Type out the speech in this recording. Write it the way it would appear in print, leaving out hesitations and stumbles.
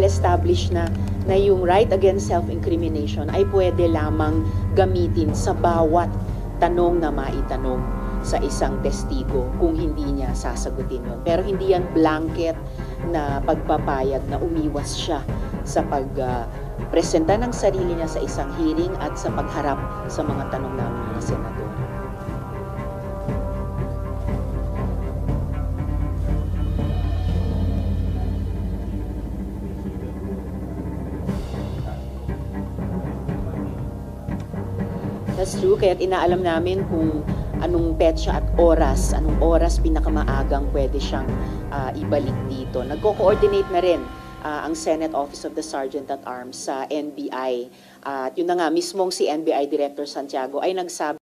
well-established na yung right against self-incrimination ay pwede lamang gamitin sa bawat tanong na maitanong sa isang testigo kung hindi niya sasagutin yun. Pero hindi yan blanket na pagpapayag na umiwas siya sa pagpresenta ng sarili niya sa isang hearing at sa pagharap sa mga tanong namin mga senador. That's true, kaya't inaalam namin kung anong petsa at anong oras pinakamaagang pwede siyang ibalik dito. Nagko-coordinate na rin ang Senate Office of the Sergeant at Arms sa NBI. At yun na nga, mismong si NBI Director Santiago ay nagsabi